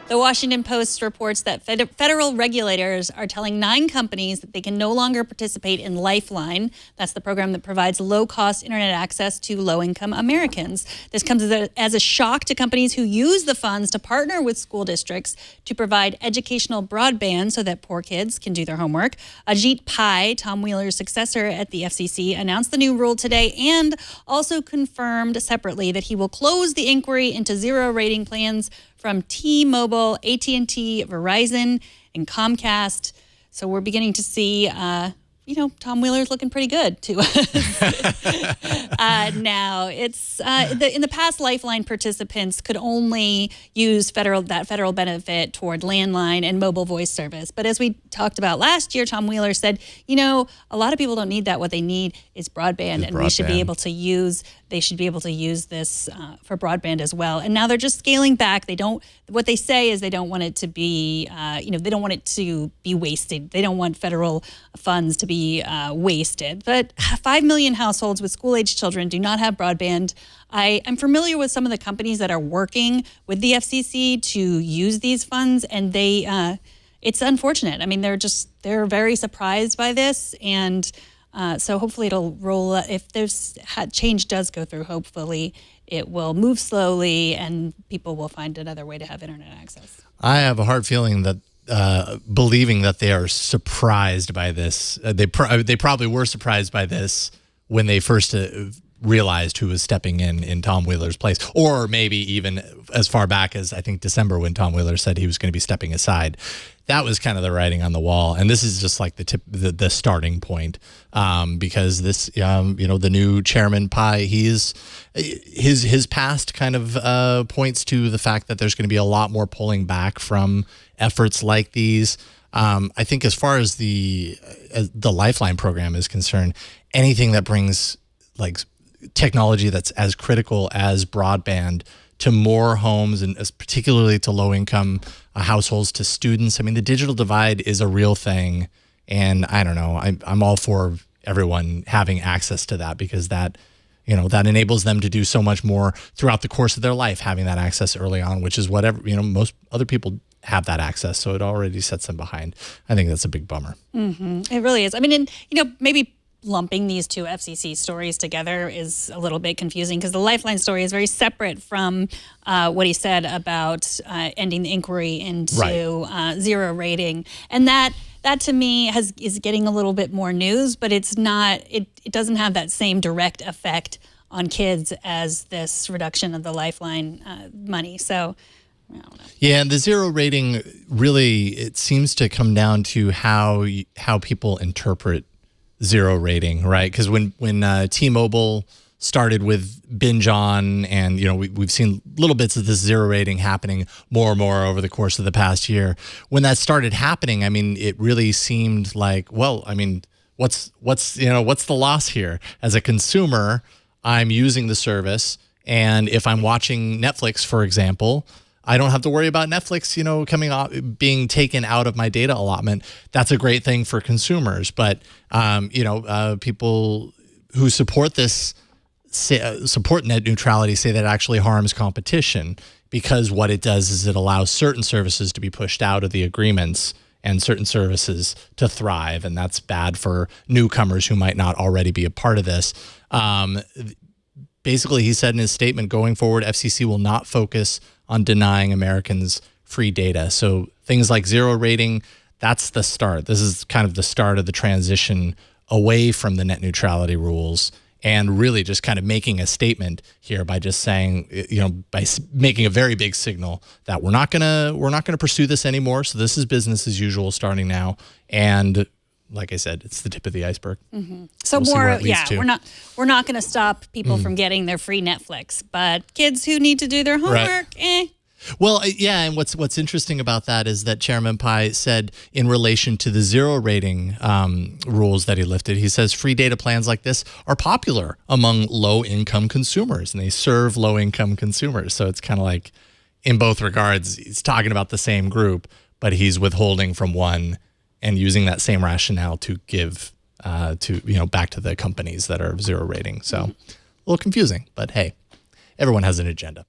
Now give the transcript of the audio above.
The Washington Post reports that federal regulators are telling 9 companies that they can no longer participate in Lifeline. That's the program that provides low-cost internet access to low-income Americans. This comes as a shock to companies who use the funds to partner with school districts to provide educational broadband so that poor kids can do their homework. Ajit Pai, Tom Wheeler's successor at the FCC, announced the new rule today and also confirmed separately that he will close the inquiry into zero-rating plans from T-Mobile, AT&T, Verizon, and Comcast. So we're beginning to see, Tom Wheeler's looking pretty good to us. Now, it's in the past, Lifeline participants could only use federal benefit toward landline and mobile voice service. But as we talked about last year, Tom Wheeler said, a lot of people don't need that. What they need is broadband, and we should be able to use. They should be able to use this for broadband as well. And now they're just scaling back. What they say is they don't want it to be, they don't want it to be wasted. They don't want federal funds to be wasted. But 5 million households with school-age children do not have broadband. I'm familiar with some of the companies that are working with the FCC to use these funds, and it's unfortunate. I mean, they're very surprised by this, and so hopefully it'll roll. If there's change does go through, hopefully it will move slowly and people will find another way to have internet access. I have a hard feeling that believing that they are surprised by this. They probably were surprised by this when they first realized who was stepping in Tom Wheeler's place, or maybe even as far back as I think December when Tom Wheeler said he was going to be stepping aside. That was kind of the writing on the wall, and this is just like the starting point, because this, the new chairman Pai, his past kind of points to the fact that there's going to be a lot more pulling back from efforts like these. I think as far as the Lifeline program is concerned, anything that brings like technology that's as critical as broadband to more homes, and particularly to low-income households, to students. I mean, the digital divide is a real thing, and I don't know. I'm all for everyone having access to that, because that enables them to do so much more throughout the course of their life, having that access early on, which is whatever most other people have that access, so it already sets them behind. I think that's a big bummer. Mm-hmm. It really is. I mean, and maybe lumping these two FCC stories together is a little bit confusing, because the Lifeline story is very separate from what he said about ending the inquiry into zero rating. And that to me is getting a little bit more news, but it's not. It doesn't have that same direct effect on kids as this reduction of the Lifeline money. So I don't know. Yeah, and the zero rating really, it seems to come down to how people interpret zero rating, right? Because when T-Mobile started with binge on, and we've seen little bits of this zero rating happening more and more over the course of the past year. When that started happening, I mean, it really seemed like, well, I mean, what's the loss here? As a consumer, I'm using the service, and if I'm watching Netflix, for example, I don't have to worry about Netflix, coming off, being taken out of my data allotment. That's a great thing for consumers. But, people who support this, support net neutrality, say that it actually harms competition, because what it does is it allows certain services to be pushed out of the agreements and certain services to thrive. And that's bad for newcomers who might not already be a part of this. Basically, he said in his statement, going forward, FCC will not focus on denying Americans free data. So things like zero rating, that's the start. This is kind of the start of the transition away from the net neutrality rules, and really just kind of making a statement here by just saying, by making a very big signal that we're not gonna pursue this anymore. So this is business as usual starting now. And like I said, it's the tip of the iceberg. Mm-hmm. So we're not going to stop people from getting their free Netflix, but kids who need to do their homework, Well, yeah, and what's interesting about that is that Chairman Pai said, in relation to the zero rating rules that he lifted, he says free data plans like this are popular among low-income consumers, and they serve low-income consumers. So it's kind of like, in both regards, he's talking about the same group, but he's withholding from one and using that same rationale to give back to the companies that are zero rating. So a little confusing, but hey, everyone has an agenda.